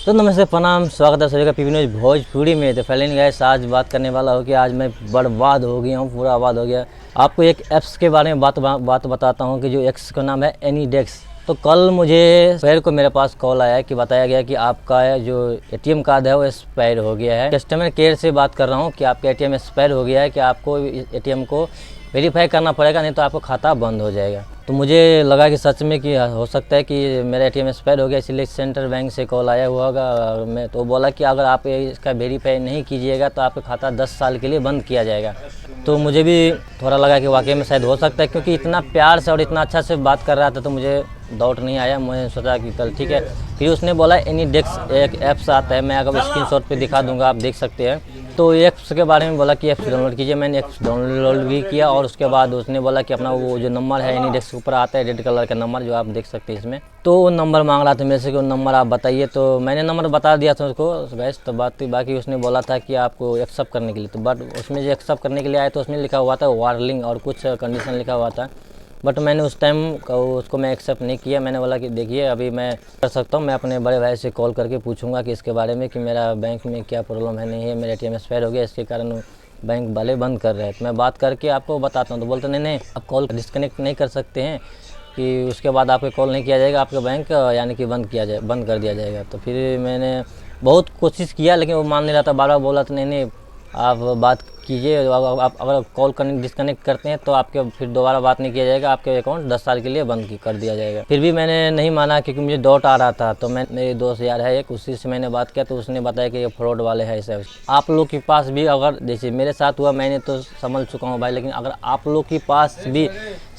तो नमस्ते, प्रणाम, स्वागत है सभी का पीवी न्यूज़ भोजपुरी में। तो फैलन गाइस, आज बात करने वाला हो कि आज मैं बर्बाद हो गया हूँ, पूरा आबाद हो गया। आपको एक ऐप्स के बारे में बात बताता हूँ कि जो ऐप्स का नाम है एनीडेस्क। तो कल मुझे दोपहर को मेरे पास कॉल आया कि बताया गया कि आपका जो एटीएम कार्ड है वो एक्सपायर हो गया है। कस्टमर केयर से बात कर रहा हूँ कि आपका एटीएम एक्सपायर हो गया है, कि आपको एटीएम को वेरीफाई करना पड़ेगा, नहीं तो आपका खाता बंद हो जाएगा। तो मुझे लगा कि सच में कि हो सकता है कि मेरा एटीएम एक्सपायर हो गया, इसलिए सेंट्रल बैंक से कॉल आया हुआ होगा। मैं तो बोला कि अगर आप इसका वेरीफाई नहीं कीजिएगा तो आपका खाता 10 साल के लिए बंद किया जाएगा। तो मुझे भी थोड़ा लगा कि वाकई में शायद हो सकता है, क्योंकि इतना प्यार से और इतना अच्छा से बात कर रहा था, तो मुझे डाउट नहीं आया। मैंने सोचा कि कल ठीक है। फिर उसने बोला एनीडेस्क एक ऐप्स आता है, मैं अगर स्क्रीनशॉट पे दिखा दूंगा, आप देख सकते हैं। तो ऐप्स के बारे में बोला कि ऐप्स डाउनलोड कीजिए। मैंने ऐप्स डाउनलोड भी किया और उसके बाद उसने बोला कि अपना वो जो नंबर है एनीडेस्क के ऊपर आता है रेड कलर का नंबर, जो आप देख सकते हैं इसमें, तो वो नंबर मांग रहा था मेरे से कि वो नंबर आप बताइए। तो मैंने नंबर बता दिया था उसको गैस। तो बाकी उसने बोला था कि आपको एक्सेप्ट करने के लिए, तो बट उसमें जो एक्सेप्ट करने के लिए आया तो उसमें लिखा हुआ था वार्निंग और कुछ कंडीशन लिखा हुआ था। बट मैंने उस टाइम उसको मैं एक्सेप्ट नहीं किया। मैंने बोला कि देखिए अभी मैं कर सकता हूँ, मैं अपने बड़े भाई से कॉल करके पूछूंगा कि इसके बारे में कि मेरा बैंक में क्या प्रॉब्लम है, नहीं है, मेरा एटीएम एक्सपायर हो गया, इसके कारण बैंक वाले बंद कर रहे हैं। तो मैं बात करके आपको बताता हूँ। तो बोलते नहीं आप कॉल डिस्कनेक्ट नहीं कर सकते हैं, कि उसके बाद आपको कॉल नहीं किया जाएगा, आपका बैंक यानी कि बंद कर दिया जाएगा। तो फिर मैंने बहुत कोशिश किया, लेकिन वो मान नहीं रहा था, बार बार बोला था नहीं आप बात कीजिए, आप अगर कॉल डिस्कनेक्ट करते हैं तो आपके फिर दोबारा बात नहीं किया जाएगा, आपके अकाउंट 10 साल के लिए बंद कर दिया जाएगा। फिर भी मैंने नहीं माना, क्योंकि मुझे डाउट आ रहा था। तो मेरे दोस्त यार है एक, उसी से मैंने बात किया, तो उसने बताया कि ये फ्रॉड वाले हैं ऐसे। आप लोग के पास भी अगर जैसे मेरे साथ हुआ, मैंने तो समझ चुका हूँ भाई, लेकिन अगर आप लोग के पास भी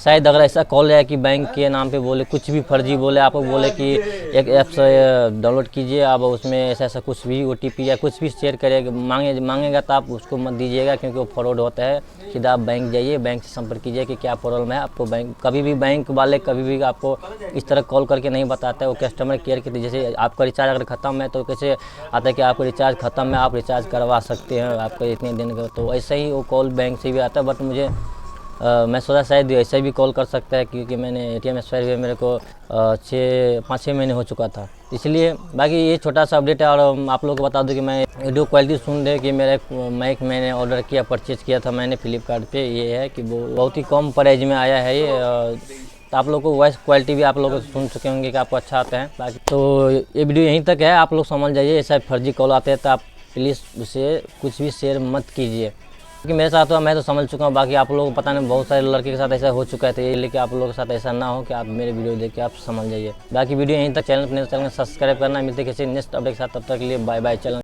शायद अगर ऐसा कॉल आया कि बैंक के नाम पे बोले, कुछ भी फर्जी बोले, आपको बोले कि एक ऐप्स डाउनलोड कीजिए, अब उसमें ऐसा कुछ भी OTP या कुछ भी शेयर करेगा मांगेगा, तो आप उसको मत दीजिएगा, क्योंकि वो फ्रॉड होता है। सीधा आप बैंक जाइए, बैंक से संपर्क कीजिए कि क्या प्रॉब्लम है आपको। बैंक कभी भी बैंक वाले कभी भी आपको इस तरह कॉल करके नहीं बताता है। वो कस्टमर केयर के, जैसे आपका रिचार्ज अगर ख़त्म है तो कैसे आता है कि आपका रिचार्ज ख़त्म है, आप रिचार्ज करवा सकते हैं आपका इतने दिन का, तो ऐसे ही वो कॉल बैंक से भी आता है। बट मुझे मैं सोचा शायद ऐसे भी कॉल कर सकता है, क्योंकि मैंने एटीएम एक्सपायर हुए मेरे को 5-6 महीने हो चुका था, इसलिए। बाकी ये छोटा सा अपडेट है। और आप लोगों को बता दूं कि मैं वीडियो क्वालिटी सुन रहे कि मेरा माइक मैंने ऑर्डर किया, परचेज़ किया था मैंने फ्लिपकार्ट पे। ये है कि वो बहुत ही कम प्राइस में आया है ये। तो आप लोग को वॉइस क्वालिटी भी आप लोग सुन चुके होंगे कि आपको अच्छा आता है। बाकी तो ये वीडियो यहीं तक है, आप लोग समझ जाइए। ऐसा फर्जी कॉल आते हैं तो आप प्लीज़ उसे कुछ भी शेयर मत कीजिए, क्योंकि मेरे साथ हुआ, मैं तो समझ चुका हूँ। बाकी आप लोगों को पता नहीं, बहुत सारे लड़के के साथ ऐसा हो चुका है, तो ये लेकिन आप लोगों के साथ ऐसा ना हो कि आप मेरे वीडियो देख के आप समझ जाइए। बाकी वीडियो यहीं तक, चैनल सब्सक्राइब करना। मिलते किसी नेक्स्ट अपडेट के साथ, तब तक के लिए बाय बाय। चैनल